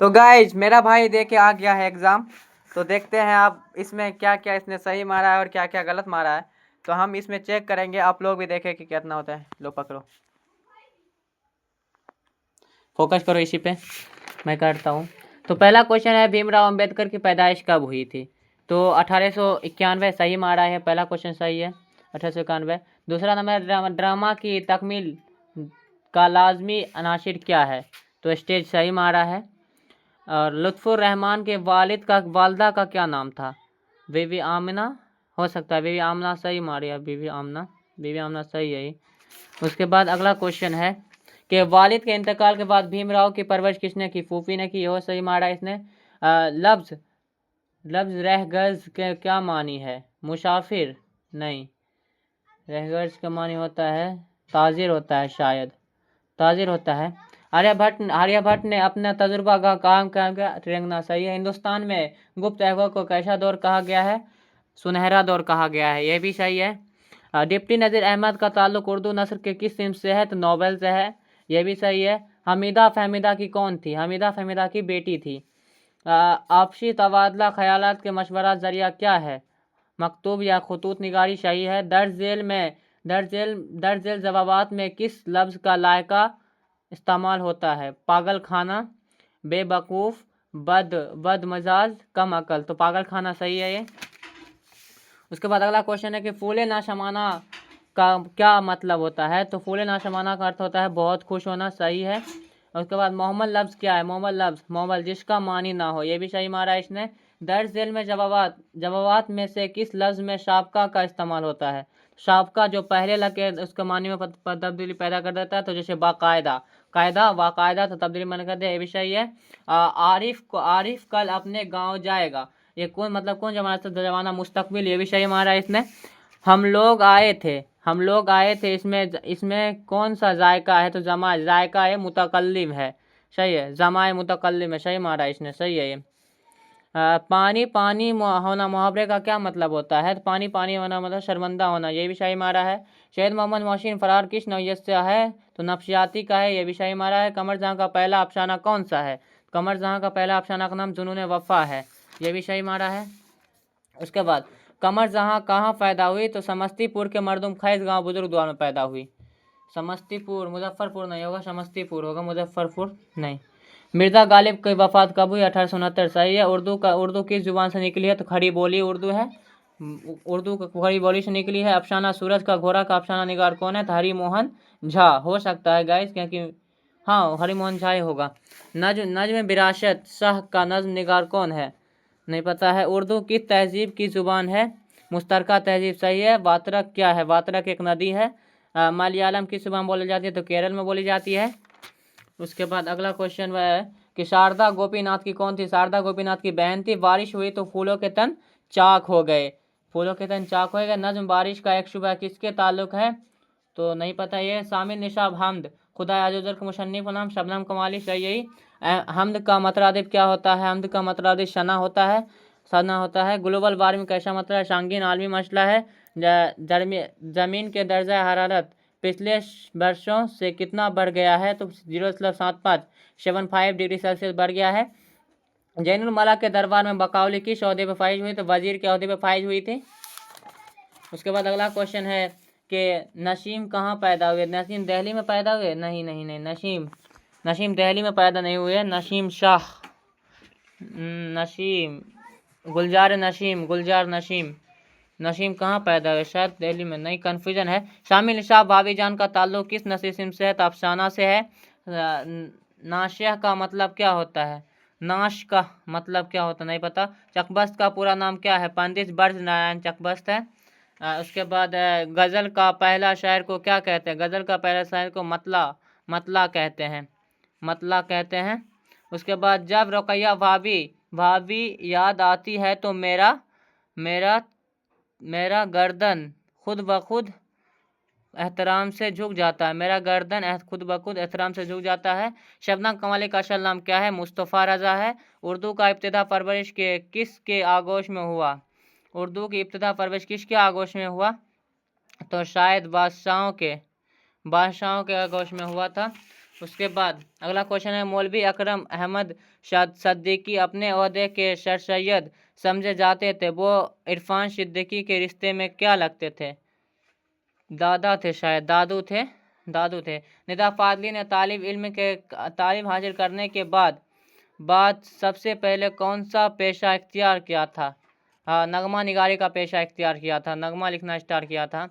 तो गाइज मेरा भाई दे के आ गया है एग्ज़ाम। तो देखते हैं आप इसमें क्या क्या इसने सही मारा है और क्या क्या गलत मारा है। तो हम इसमें चेक करेंगे, आप लोग भी देखें कि कितना होता है। लो पकड़ो, फोकस करो इसी पे, मैं करता हूँ। तो पहला क्वेश्चन है, भीमराव अंबेडकर की पैदाइश कब हुई थी? तो 1891 सही मारा है, पहला क्वेश्चन सही है 1891। दूसरा नंबर, ड्रामा की तकमील का लाजमी अनासिर क्या है? तो स्टेज सही मारा है। और लुत्फ़ुर रहमान के वालिदा का क्या नाम था? बीवी आमिना हो सकता है, बीवी आमिना सही मारी है, बीवी आमिना सही है। उसके बाद अगला क्वेश्चन है कि वालिद के इंतकाल के बाद भीमराव की परवरिश किसने की? फूफी ने की, हो सही मारा इसने। लफ्ज़ लफ्ज़ रहगर्ज के क्या मानी है? मुसाफिर नहीं, रहगर्ज का मानी होता है ताजिर होता है, शायद ताजिर होता है। आर्यभट्ट ने अपना तजुर्बा का काम क्या रेंगना सही है। हिंदुस्तान में गुप्त युग को कैसा दौर कहा गया है? सुनहरा दौर कहा गया है, यह भी सही है। डिप्टी नज़ीर अहमद का ताल्लुक उर्दू नस्र के किस फिल्म से है? तो नोवेल से है, यह भी सही है। हमीदा फहमीदा की कौन थी? हमीदा फहमीदा की बेटी थी। आपसी तबादला ख्यालात के मशवरा जरिया क्या है? मकतूब या खतूत निगारी सही है। दर्ज झेल जवाबात में किस लफ्ज़ का लायका इस्तेमाल होता है? पागल खाना, बेवकूफ़, बदमजाज, कम अकल। तो पागल खाना सही है ये। उसके बाद अगला क्वेश्चन है कि फूले ना शमाना का क्या मतलब होता है? तो फूले ना शमाना का अर्थ होता है बहुत खुश होना, सही है। उसके बाद मोहम्मद लफ्ज़ क्या है? मोहम्मद जिसका मानी ना हो, ये भी सही मारा है इसने। दर्ज झेल में जवाबात में से किस लफ्ज़ में शाबका का इस्तेमाल होता है? शाबका जो पहले लगे उसके मानी में तब्दीली पैदा कर देता है, तो जैसे वाकायदा तो तब्दीली मन कर दे, ये भी सही है। आरिफ कल अपने गाँव जाएगा, ये कौन जमाना से? जमाना मुस्तकबिल, ये भी सही मारा है इसने। हम लोग आए थे इसमें कौन सा जायका है? तो जायका है मुतकल्लिम है, सही है, जमाए मुतकल्लिम है, सही मारा है इसने, सही है ये। पानी पानी होना मुहावरे का क्या मतलब होता है? तो पानी पानी होना मतलब शर्मिंदा होना, ये भी सही मारा है। शहीद मोहम्मद मोहसिन फरार किस नौयत से है? तो नफ्सियाती का है, ये भी सही मारा है। कमर जहाँ का पहला अफसाना कौन सा है? कमर जहाँ का पहला अफसाना का नाम जुनून वफ़ा है, ये भी सही मारा है। उसके बाद कमर जहाँ कहाँ पैदा हुई? तो समस्तीपुर के मरदुम खैज गांव बुजुर्ग द्वार में पैदा हुई। मुजफ्फरपुर नहीं होगा, समस्तीपुर होगा, मुजफ्फरपुर नहीं। मिर्ज़ा गालिब की वफ़ात कब हुई? 1869, सही है। उर्दू किस जुबान से निकली है? तो खड़ी बोली उर्दू है, उर्दू खड़ी बोली से निकली है। अफसाना सूरज का घोड़ा का अफसाना निगार कौन है? तो हरिमोहन झा हो सकता है गाइस, क्योंकि हाँ हरिमोहन झा ही होगा। नज्म विरासत शाह का नज्म निगार कौन है? नहीं पता है। उर्दू किस तहजीब की ज़ुबान है? मुश्तरका तहजीब, सही है। वात्रक क्या है? वात्रक एक नदी है। मलयालम किस ज़ुबान बोली जाती है? तो केरल में बोली जाती है। उसके बाद अगला क्वेश्चन वह है कि शारदा गोपीनाथ की कौन थी? शारदा गोपीनाथ की बहन थी। बारिश हुई तो फूलों के तन चाक हो गए, नज्म बारिश का एक शुबा किसके ताल्लुक है? तो नहीं पता ये। सामिर निशाब हमद खुदा अजूजर का मुसन्निफ नाम शबनम कमाली, सही यही। हमद का मतरादिफ क्या होता है? हमद का मतरादिफ सना होता है। ग्लोबल वार्मिंग कैसा मतलब है? संगीन आलमी मसला है। ज़मीन के दर्जा हरारत पिछले वर्षों से कितना बढ़ गया है? तो 0.75 डिग्री सेल्सियस बढ़ गया है। जैनुल मला के दरबार में बकौली किस ओहदे पर फाइज हुई? तो वजीर के ओहदे पर फाइज हुई थी। उसके बाद अगला क्वेश्चन है कि नसीम कहाँ पैदा हुए? नसीम दिल्ली में पैदा हुए? नहीं, नसीम दिल्ली में पैदा नहीं हुए। गुलजार नसीम कहाँ पैदा हुए? शायद दिल्ली में, नहीं, कन्फ्यूजन है। शामिल निशाब भाभी जान का ताल्लुक किस नस्ल से है? तो अफसाना से है। नाशिया का मतलब क्या होता है? नाश का मतलब क्या होता है? नहीं पता। चकबस्त का पूरा नाम क्या है? पंडित ब्रज नारायण चकबस्त है। उसके बाद गज़ल का पहला शायर को क्या कहते हैं? गज़ल का पहला शायर को मतला कहते हैं। उसके बाद जब रुकैया भाभी याद आती है तो मेरा गर्दन खुद ब खुद एहतराम से झुक जाता है। शबनम कमाली का असल नाम क्या है? मुस्तफ़ा रज़ा है। उर्दू का इब्तिदा परवरिश के किसके आगोश में हुआ? उर्दू की इब्तिदा परवरिश किसके आगोश में हुआ? तो शायद बादशाहों के आगोश में हुआ था। उसके बाद अगला क्वेश्चन है, मौलवी अकरम अहमद सिद्दीकी अपने ओहदे के सर सैयद समझे जाते थे, वो इरफान सिद्दीकी के रिश्ते में क्या लगते थे? दादा थे शायद, दादू थे। निदा फादली ने तालीम हासिल करने के बाद सबसे पहले कौन सा पेशा इख्तियार किया था? नगमा निगारी का पेशा इख्तियार किया था, नगमा लिखना स्टार्ट किया था।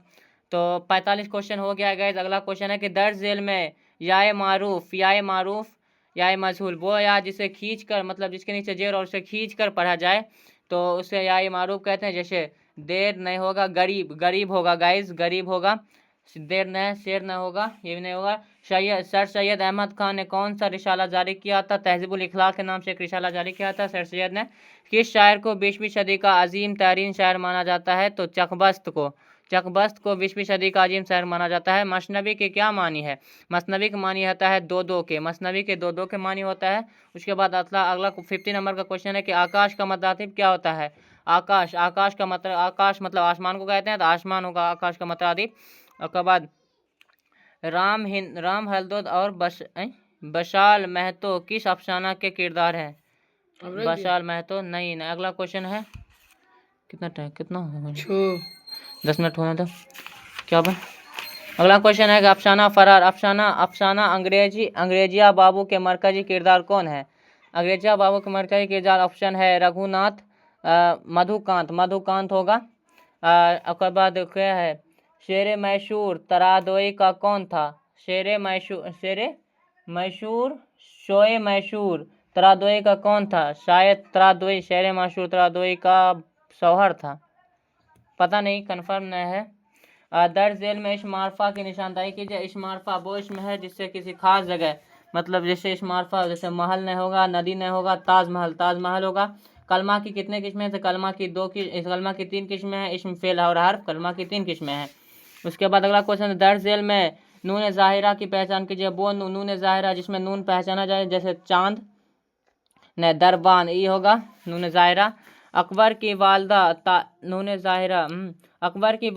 तो 45 क्वेश्चन हो गया गाइस। अगला क्वेश्चन है कि दर्ज झेल में याए मारूफ याए मजहूल, वो या जिसे खींच कर मतलब जिसके नीचे जेर और उसे खींच कर पढ़ा जाए तो उसे याए मारूफ कहते हैं। जैसे देर नहीं होगा, गरीब होगा गाइस, गरीब होगा। देर नहीं, शेर नहीं होगा, ये भी नहीं होगा। सर सैयद अहमद खान ने कौन सा रिसाला जारी किया था? तहजीबुल इखलाक के नाम से एक रिसाला जारी किया था सर सैयद ने। किस शायर को 20वीं सदी का अजीम तरीन शायर माना जाता है? तो चकबस्त को 20वीं सदी का अजीम शायर माना जाता है। मसनवी के क्या मानी है? मसनवी के मानी होता है दो के, मसनवी के दो के मानी होता है। उसके बाद अगला 50 नंबर का क्वेश्चन है कि आकाश का मतलब क्या होता है? आकाश का मतलब, आकाश मतलब आसमान को कहते हैं, तो आसमान होगा आकाश का मतलब। उसके बाद राम हल्दोद और बशाल महतो किस अफसाना के किरदार हैं? बशाल महतो नहीं। अगला क्वेश्चन है, कितना होगा? 10 मिनट होने दो। क्या बन? अगला क्वेश्चन है कि अफसाना फरार, अफसाना अंग्रेजिया बाबू के मरकजी किरदार कौन है? अंग्रेजिया बाबू के मरकजी किरदार ऑप्शन है रघुनाथ, मधुकांत होगा। उसके बाद क्या है, शेर मैशूर तरादोई का कौन था? शेर मैशूर शोए मैशूर तरादोई का कौन था? शायद तरादोई, शेर मैशूर तरादोई का शौहर था, पता नहीं, कंफर्म नहीं है। दर्ज झेल में इस्म मारफा की निशानदाही कीजिए। इस्म मारफा वो इस्म है जिससे किसी खास जगह मतलब जैसे इस्म मारफा जैसे महल नहीं होगा, नदी नहीं होगा, ताजमहल होगा। कलमा की कितने किस्में हैं? तो कलमा की 3 किस्में हैं, इस्म फेल और हर्फ, कलमा की 3 किस्में हैं। उसके बाद अगला क्वेश्चन, दर्ज झेल में नून ज़ाहिरा की पहचान कीजिए। वो नून ज़ाहिरा जिसमें नून पहचाना जाए, जैसे चांद न दरबान, ये होगा नून ज़ाहिरा। अकबर की वालदा नून ज़ाहिरा, अकबर की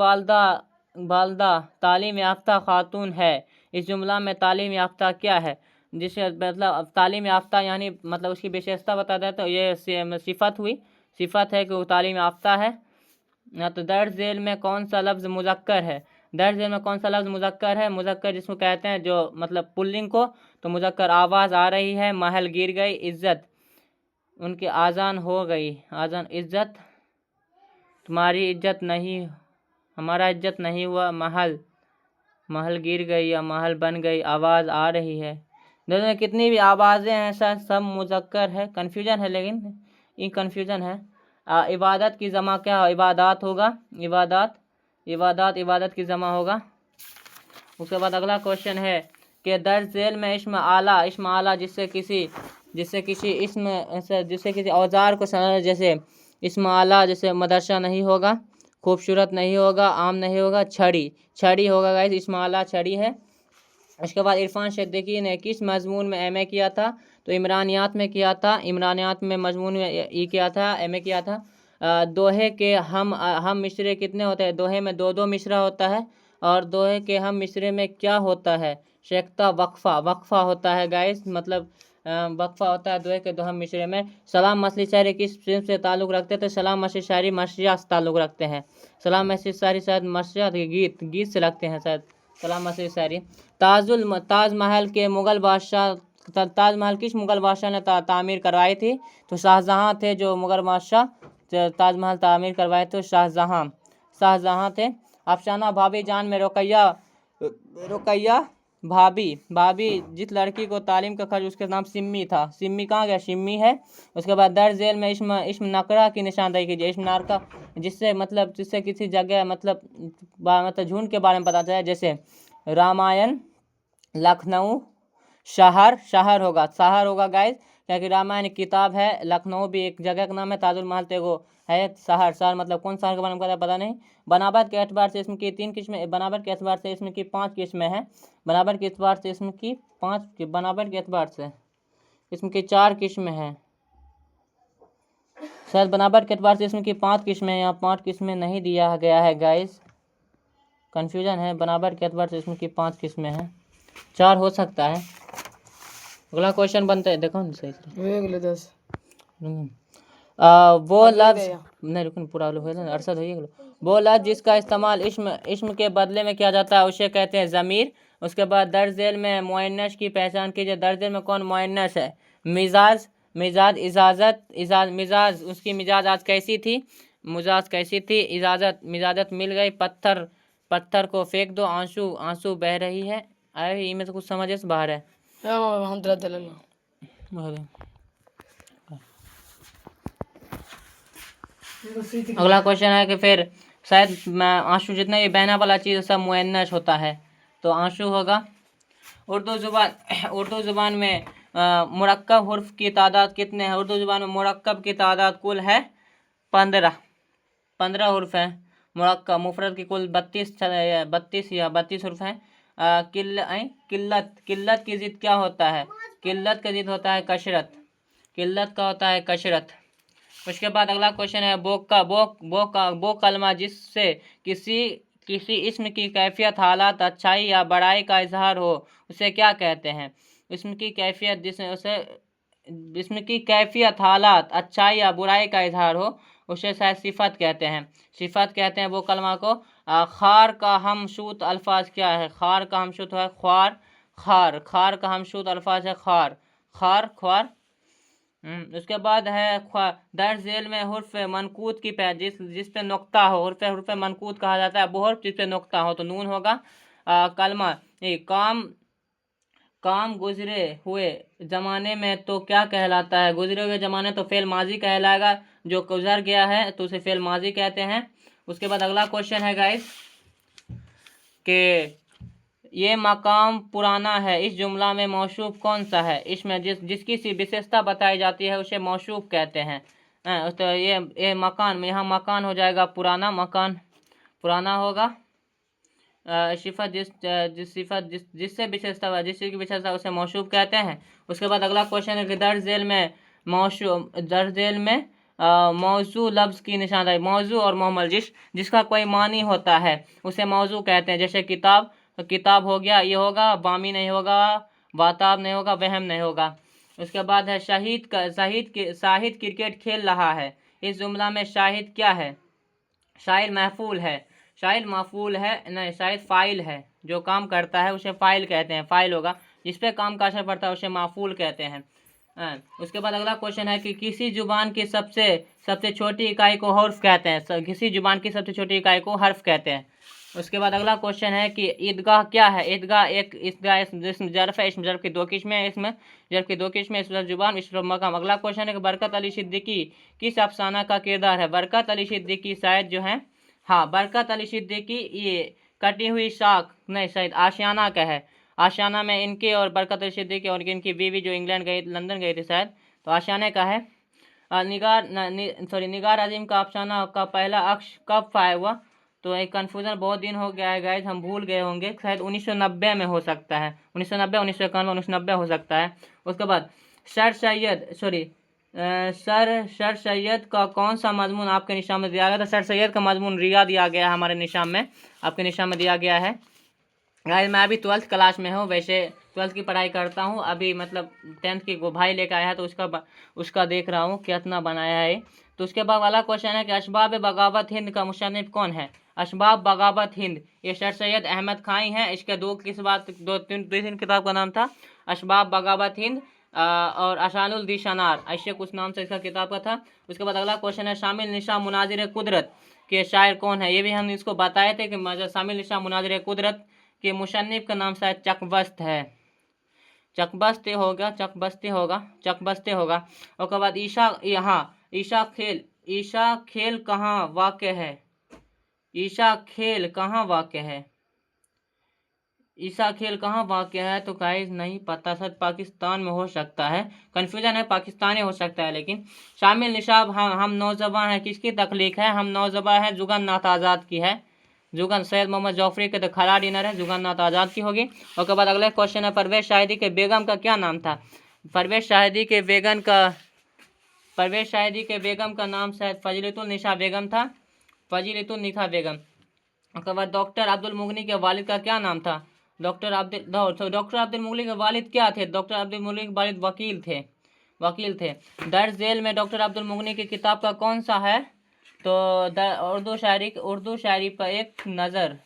वालदा तालीम याफ्ता खातून है। इस जुमला में तालीम याफ्ता क्या है? जिसे मतलब तालीम याफ्ता यानी मतलब उसकी विशेषता बता दें तो ये सिफत है कि वो तालीम याफ्ता है। तो दर्ज झेल में कौन सा लफ्ज़ मुज़क्कर है? दर्ज झेल में कौन सा लफ्ज़ मुज़क्कर है? मुज़क्कर जिसको कहते हैं जो मतलब पुल्लिंग को, तो मुज़क्कर आवाज़ आ रही है, महल गिर गई, इज्जत उनकी आज़ान हो गई, आज़ान इज्जत तुम्हारी इज्जत नहीं, हमारा इज्जत नहीं हुआ, महल गिर गई या महल बन गई, आवाज़ आ रही है। दोनों में कितनी भी आवाज़ें हैं सब मुज़क्कर है। कन्फ्यूजन है, लेकिन ये कन्फ्यूजन है। इबादत की जमा क्या हो? इबादात होगा, इबादत की जमा होगा। उसके बाद अगला क्वेश्चन है कि दर्ज झेल में इस्म आला जिससे किसी औजार को जैसे इस्म आला जैसे मदरसा नहीं होगा, खूबसूरत नहीं होगा, आम नहीं होगा, छड़ी होगा गाइस, इस्म आला छड़ी है। उसके बाद इरफान सिद्दीकी ने किस मजमून में एमए किया था? तो इमरानियात में किया था, इमरानियात में मजमून में ई किया था, एमए किया था। दोहे के हम मिसरे कितने होते हैं? दोहे में 2 मिसरा होता है। और दोहे के हम मिसरे में क्या होता है? शेख्ता वक्फा होता है गाइस, मतलब वक्फा होता है दोहे के 2 हम मिसरे में। सलाम मछली शायरी किस फिल्म से ताल्लुक़ रखते थे? सलाम मछली शायरी मर्सिया से ताल्लुक़ रखते हैं। सलाम मछली शायरी शायद मर्सिया गीत से लगते हैं शायद, सलाम मछली शायरी। ताजमहल किस मुग़ल बादशाह ने तामीर करवाई थी? तो शाहजहाँ थे जो मुग़ल बादशाह ताजमहल तामीर करवाए थे, शाहजहाँ थे। अफसाना भाभी जान में रुकैया भाभी जिस लड़की को तालीम का खर्च उसके नाम सिम्मी था, सिम्मी कहाँ गया? सिम्मी है। उसके बाद दर्ज झेल में इस्म नकरा की निशानदेही कीजिए। इस्म नकरा जिससे किसी जगह मतलब झुंड के बारे में पता चले, जैसे रामायण, लखनऊ, शहर होगा गाइस, क्योंकि रामायण किताब है, लखनऊ भी एक जगह का नाम है, ताजुल महल तेगो है शहर मतलब कौन शहर के बारे में पता नहीं। बनावट के एतबार से इसमें की 3 किस्में, बनावट के एतबार से इसमें की 5 किस्में हैं। बनावट के एतबार से इसमें की 5, बनावट के एतबार से इसमें की 4 किस्में हैं शायद। बनावट के एतबार से इसमें की 5 किस्में, यहाँ 5 किस्में नहीं दिया गया है गाइस, कन्फ्यूजन है। बनावट के एतबार से इसमें की 5 किस्में हैं, 4 हो सकता है। अगला क्वेश्चन बनता है, देखो ना सही से। वे अगले 10 वो लफ्ज नहीं, रुकन पूरा अरसद है ये। वो लफ्ज जिसका इस्तेमाल इस्म के बदले में किया जाता है उसे कहते हैं ज़मीर। उसके बाद दर्ज झेल में मुअन्नस की पहचान कीजिए। दर्ज झेल में कौन मुअन्नस है? मिजाज, मिजाज, इजाज़त, मिजाज, उसकी मिजाज आज कैसी थी? मिजाज कैसी थी? इजाज़त, मिजाजत मिल गई। पत्थर, पत्थर को फेंक दो। आंसू, आंसू बह रही है। आए इनमें तो कुछ समझ से बाहर है। हम अगला क्वेश्चन है कि फिर शायद आंसू जितना भी बहना वाला चीज़ सब मुअन्नस होता है, तो आंसू होगा। उर्दू ज़ुबान में मुरक्कब हुर्फ की तादाद कितने हैं? उर्दू ज़ुबान में मुरक्कब की तादाद कुल है 15 हुर्फ हैं। मुरक्कब मुफरद की कुल 32 या 32 हुर्फ हैं। किल्लत, किल्लत की ज़िद क्या होता है? किल्लत का ज़िद होता है कशरत। किल्लत का होता है कशरत। उसके बाद अगला क्वेश्चन है वो कलमा जिससे किसी इस्म की कैफियत, हालात, अच्छाई या बड़ाई का इजहार हो उसे क्या कहते हैं? इस्म की कैफियत जिसम की कैफियत, हालात, अच्छाई या बुराई का इजहार हो उसे शायद सिफत कहते हैं। सिफत कहते हैं वो कलमा को। खार का हमशूत अल्फाज क्या है? खार का हमशूत है ख्वार, खार, खार का हमशूत अल्फाज है खार, खार, ख्वार। उसके बाद है दर्ज झेल में हुर्फ मनकूत की जिस पे नुक्ता हो, हुर्फ मनकूत कहा जाता है। वो हुर्फ जिस पे नुक्ता हो तो नून होगा। कलमा काम गुजरे हुए ज़माने में तो क्या कहलाता है? गुजरे हुए ज़माने तो फेल माजी कहलाएगा। जो गुजर गया है तो उसे फेल माजी कहते हैं। उसके बाद अगला क्वेश्चन है गाइस कि ये मकाम पुराना है, इस जुमला में मौसूफ कौन सा है? इसमें जिसकी सी विशेषता बताई जाती है उसे मौसूफ कहते हैं। तो ये मकान, यहाँ मकान हो जाएगा पुराना, मकान पुराना होगा। सिफत जिससे विशेषता, जिसकी विशेषता उसे मौसूफ कहते हैं। उसके बाद अगला क्वेश्चन है कि दर्ज झेल में मौजू लफ्ज़ की निशानदाही। मौजू और मोहमल जिसका कोई मानी होता है उसे मौजू कहते हैं। जैसे किताब, तो किताब हो गया, ये होगा, बामी नहीं होगा, वाताब नहीं होगा, वहम नहीं होगा। उसके बाद है शाहिद क्रिकेट खेल रहा है। इस जुमला में शाहिद क्या है? शाहिद महफूल है, शाहिद मफूल है, नहीं शाहिद फ़ाइल है। जो काम करता है उसे फ़ाइल कहते हैं, फ़ाइल होगा। जिस पे काम का असर पड़ता है उसे माफूल कहते हैं। उसके बाद अगला क्वेश्चन है कि किसी जुबान की सबसे छोटी इकाई को हर्फ कहते हैं। किसी जुबान की सबसे छोटी इकाई को हर्फ कहते हैं। उसके बाद अगला क्वेश्चन है कि ईदगाह क्या है? ईदगाह इसम ज़र्फ़ है। इसम ज़र्फ़ की दो किस्में हैं, इसमें ज़र्फ़ की दो किस्में, इस लफ्ज़ जुबान, इस लफ्ज़ मकाम। अगला क्वेश्चन है कि बरकत अली सिद्दीकी किस अफसाना का किरदार है? बरकत अली सिद्दीकी शायद जो है, हाँ, बरकत अली सिद्दीकी ये कटी हुई शाख नहीं, शायद आशियाना का है। आशियाना में इनके और बरकत अली सिद्दीकी और इनकी बीवी जो इंग्लैंड गई, लंदन गई थी शायद, तो आशियाने का है। निगार अजीम का अफसाना का पहला अक्ष कब फाय हुआ? तो एक कन्फ्यूज़न बहुत दिन हो गया है गाइज, हम भूल गए होंगे, शायद 1990 में हो सकता है। 1990, 1991, 1990 हो सकता है। उसके बाद सर सैयद का कौन सा मजमून आपके निशान में दिया गया? तो सर सैयद का मजमून रिया दिया गया है हमारे निशान में, आपके निशान में दिया गया है। गाइस मैं अभी 12th क्लास में हूँ, वैसे 12th की पढ़ाई करता हूँ अभी, मतलब 10th की वो भाई लेकर आया है तो उसका देख रहा हूँ कितना बनाया है। तो उसके बाद वाला क्वेश्चन है कि अशबाब बगावत हिंद का मुसन्निफ कौन है? अशबाब बगावत हिंद ये सर सैयद अहमद खाई हैं। इसके दो तीन किताब का नाम था, अशबाब बगावत हिंद और अशानुल दिशानार, ऐसे कुछ नाम से इसका किताब का था। उसके बाद अगला क्वेश्चन है शामिल निशा मुनाजिर कुदरत के शायर कौन है? ये भी हम इसको बताए थे कि शामिल निशा मुनाजिर कुदरत के मुसन्निफ का नाम शायद चकबस्त है, चकबस्ते होगा, चकबस्ते होगा, चकबस्ते होगा। उसके बाद ईशा खेल कहाँ वाक़ है? ईशा खेल कहाँ वाक़ है? ईसा खेल कहाँ वाक़ है? तो गाइस नहीं पता, शायद पाकिस्तान में हो सकता है, कन्फ्यूजन है, पाकिस्तानी हो सकता है। लेकिन शामिल निशाब हम नौजवान हैं किसकी तख्लीक है? हम नौजवान है जुगन्नाथ आज़ाद की है। जुगन सैयद मोहम्मद जौफरी के तो खला डिनर है, जुगन्नाथ आज़ाद की होगी। उसके बाद अगले क्वेश्चन है परवेश शाहिदी के बेगम का क्या नाम था? परवेश शाहिदी के बेगम का नाम शायद फजीलतुल निशा बेगम था, फजीलतुल निशा बेगम। उसके बाद डॉक्टर अब्दुल मुगनी के वालिद का क्या नाम था? डॉक्टर अब्दुल मुगली के वालिद क्या थे? डॉक्टर अब्दुल मुगली के वालिद वकील थे। दर्ज झेल में डॉक्टर अब्दुल मुगनी की किताब का कौन सा है? तो उर्दू शायरी पर एक नज़र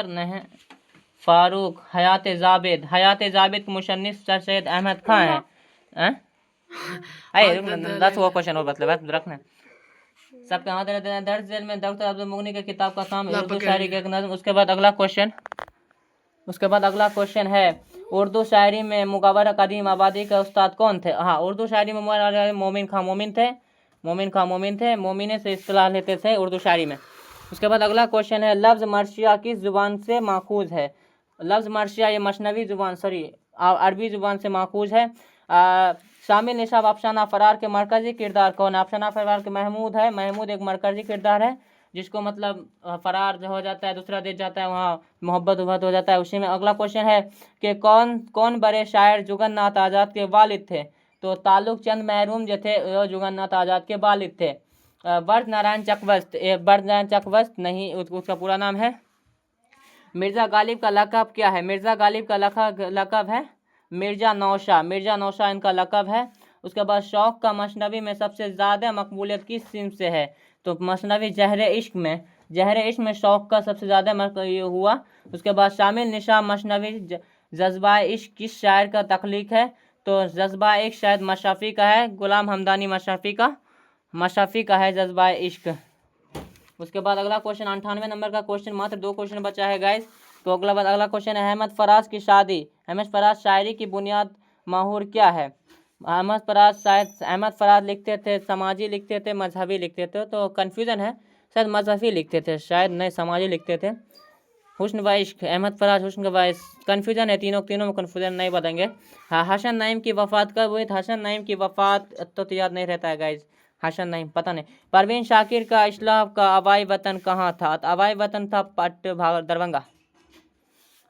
नहीं। फारूक हयात जावेद के मुसन्निफ सर सैयद अहमद खां है। अरे 10 वो क्वेश्चन और मतलब रखना सबके हाथ रहते हैं। दर्ज झेल में डॉक्टर अब्दुल मुगनी की किताब का नाम उर्दू शायरी के एक नज़म। उसके बाद अगला क्वेश्चन है उर्दू शायरी में मुकव्वर कदीम आबादी का उस्ताद कौन थे? हाँ, उर्दू शायरी में मोमिन खां मोमिन से इस्तिलाह लेते थे उर्दू शायरी में। उसके बाद अगला क्वेश्चन है लफ्ज़ मर्शिया किस ज़ुबान से माखूज है? लफ्ज़ मर्शिया ये मशनवी ज़ुबान अरबी ज़ुबान से माखूज है। शामिल निशाब अफसाना फरार के मरकज़ी किरदार कौन है? अफसाना फरार के महमूद है। महमूद एक मरकज़ी किरदार है जिसको मतलब फरार हो जाता है, दूसरा देश जाता है, वहाँ मोहब्बत हो जाता है उसी में। अगला क्वेश्चन है कि कौन बड़े शायर जुगन्नाथ आज़ाद के वालिद थे? तो ताल्लुक चंद महरूम जो थे वो जुगन्नाथ आज़ाद के वालिद थे। बर्द नारायण चकवस्त नहीं, उसका पूरा नाम है। मिर्ज़ा गालिब का लक़ब क्या है? मिर्ज़ा गालिब का लक़ब है मिर्ज़ा नौशा इनका लक़ब है। उसके बाद शौक़ का मसनवी में सबसे ज़्यादा मकबूलियत किस सिम से है? तो मसनवी ज़हर इश्क में शौक़ का सबसे ज़्यादा ये हुआ। उसके बाद शामिल निशाब मसनवी जज्बा इश्क किस शायर का तख्लीक है? तो जज्बा इश्क शायद मशाफ़ी का है, गुलाम हमदानी मशाफ़ी का है जज्बा इश्क। उसके बाद अगला क्वेश्चन 98 नंबर का क्वेश्चन, मात्र 2 क्वेश्चन बचा है गाइस। तो अगला क्वेश्चन है अहमद फराज शायरी की बुनियाद माहूर क्या है? अहमद फराज लिखते थे समाजी लिखते थे मजहबी लिखते थे, तो कन्फ्यूज़न है, शायद मजहबी लिखते थे, शायद नहीं समाजी लिखते थे। हुस्न व इश्क अहमद फराज हुस्न व इश्क कन्फ्यूज़न है, तीनों में कन्फ्यूज़न नहीं बताएंगे। हाँ, हसन नईम की वफ़ात कब हुई? हसन नईम की वफ़ात तो याद नहीं रहता है गाइज, हसन नईम पता नहीं। परवीन शाकिर का इस्लाम का आबाई वतन कहाँ था? तो आबाई वतन था दरभंगा।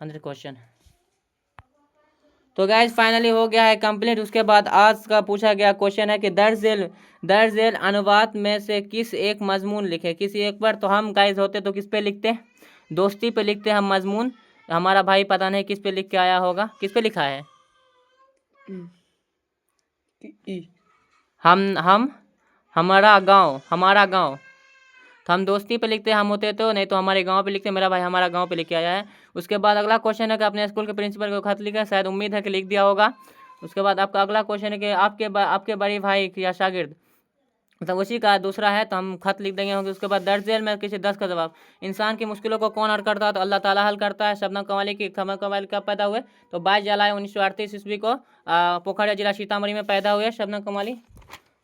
100 क्वेश्चन तो गाइज फाइनली हो गया है कंप्लीट। उसके बाद आज का पूछा गया क्वेश्चन है कि दर्ज झेल अनुवाद में से किस एक मजमून लिखे? किसी एक पर। तो हम गाइज होते तो किस पे लिखते? दोस्ती पे लिखते हम मजमून। हमारा भाई पता नहीं किस पे लिख के आया होगा, किस पे लिखा है? हमारा गांव तो हम दोस्ती पे लिखते हम होते तो, नहीं तो हमारे गांव पे लिखते, मेरा भाई हमारा गांव पे लिख के आया है। उसके बाद अगला क्वेश्चन है कि अपने स्कूल के प्रिंसिपल को खत लिखा, शायद उम्मीद है कि लिख दिया होगा। उसके बाद आपका अगला क्वेश्चन है कि आपके बड़े भाई या शागिर्द मतलब उसी का दूसरा है, तो हम खत लिख देंगे होंगे। उसके बाद दर्ज झेल में किसी 10 का जवाब। इंसान की मुश्किलों को कौन हल करता है? तो अल्लाह ताला हल करता है। शबनम कमाल कब पैदा हुए? तो 22 जुलाई 1938 ईस्वी को पोखरिया जिला सीतामढ़ी में पैदा हुए शबनम कमाली।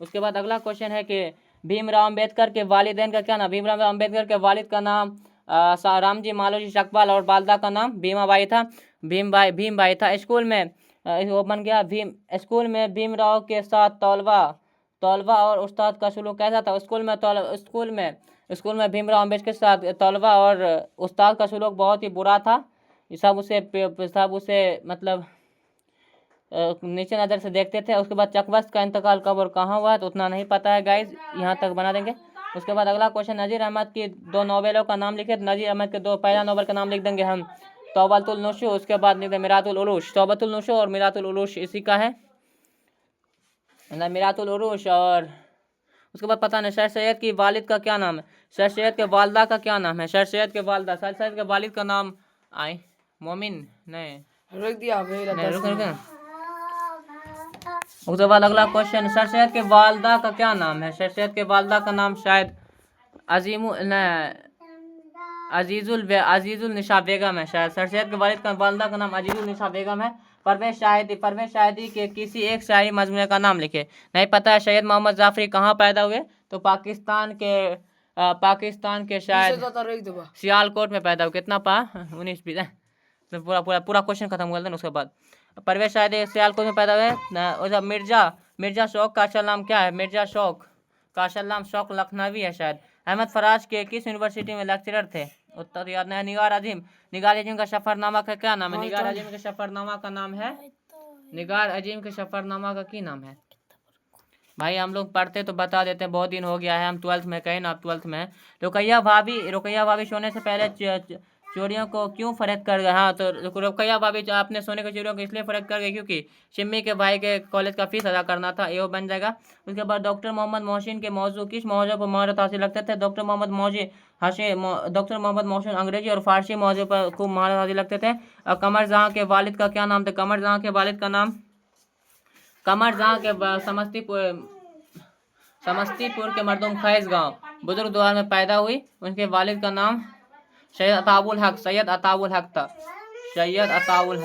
उसके बाद अगला क्वेश्चन है कि भीमराव अम्बेडकर के वालिदैन का क्या नाम? भीमराव अम्बेडकर के वालिद का नाम रामजी मालोजी शकपाल और वालदा का नाम भीमाबाई था। भीमबाई था। स्कूल में वो बन गया स्कूल में भीमराव के साथ तौलवा और उस्ताद का सलूक कैसा था? स्कूल में भीमराव अम्बेडकर के साथ तौलवा और उस्ताद का सलूक बहुत ही बुरा था। सब उसे मतलब नीचे नज़र से देखते थे। उसके बाद चकवस्त का इंतकाल कब और कहाँ हुआ? तो उतना नहीं पता है गाइज, यहाँ तक बना देंगे। उसके बाद अगला क्वेश्चन नज़ीर अहमद की 2 नॉवेलों का नाम लिखे। नज़ीर अहमद के 2 पहला नॉवल का नाम लिख देंगे हम तौबतुल नुशू। उसके बाद लिख देंगे मिरातुल उरूश। तौबतुल नुशू और मिरातुल उरूश इसी का है, मिरातुल उरूश। और उसके बाद पता नहीं सर सैयद की वालिद का क्या नाम है? सर सैयद के वालदा का क्या नाम है? सर सैयद के वालिद का नाम मोमिन नहीं रुक दिया। उसके बाद अगला क्वेश्चन सर सैयद के वालदा का क्या नाम है? सर सैयद के वालदा का नाम शायद अजीजुल निशा बेगम है। शायद सर सैयद के वालदा का नाम अजीजुल निशा बेगम है। परवेज शाहिदी के किसी एक शायरी मजमूए का नाम लिखे। नहीं पता है। सैयद मोहम्मद जाफरी कहाँ पैदा हुए? तो पाकिस्तान के शायद सियालकोट में पैदा हुए। कितना 19 तो पूरा क्वेश्चन खत्म हुआ था। उसके बाद परवेज शाहिदी सियालकोट में पैदा हुए। मिर्जा शौक का असल नाम क्या है? मिर्जा शौक का असल नाम शौक लखनवी है शायद। अहमद फराज के किस यूनिवर्सिटी में लेक्चरर थे? उत्तर याद नहीं। निगार अजीम का सफरनामा का क्या नाम है? निगार अजीम के सफरनामा का नाम है निगार अजीम के सफरनामा का की नाम है? भाई हम लोग पढ़ते तो बता देते हैं, बहुत दिन हो गया है। हम 12th में कहीं ना, आप 12th में है। रुकैया भाभी सोने से पहले चोरियों को क्यों फरोख्त कर गए? हाँ, तो रुकैया भाभी जो आपने सोने की चोरियों को इसलिए फरोख्त कर गए क्योंकि शिम्मी के भाई के कॉलेज का फीस अदा करना था, ये वो बन जाएगा। उसके बाद डॉक्टर मोहम्मद मोहसिन के मौजू किस मौजू पर महारत हासिल रखते थे? डॉक्टर मोहम्मद मोहसिन अंग्रेजी और फारसी मौजू पर खूब महारत हासिल रखते थे। और कमर जहाँ के वालिद का क्या नाम था? कमर जहाँ के वालिद का नाम समस्तीपुर के मरदूम खैज गांव बुजुर्ग द्वार में पैदा हुई। उनके वालिद का नाम सैयद अताउल हक था। सैयद अताउल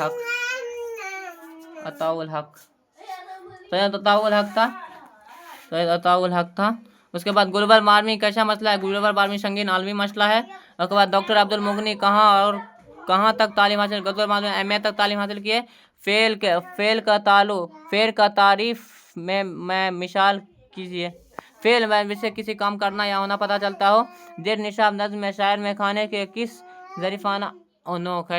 हक था। उसके बाद गुलबर मारमी कैसा मसला है? गुलबर मारमी संगीन आलमी मसला है। उसके बाद डॉक्टर अब्दुल मुगनी कहाँ तक तालीम हासिल? गुलबर मारमी एमए तक तालीम हासिल किए। फेल का तारीफ में मिसाल कीजिए। फेल में जिससे किसी काम करना या होना पता चलता हो। देर निशाब नज्म में शायर में खाने के किस जरीफाना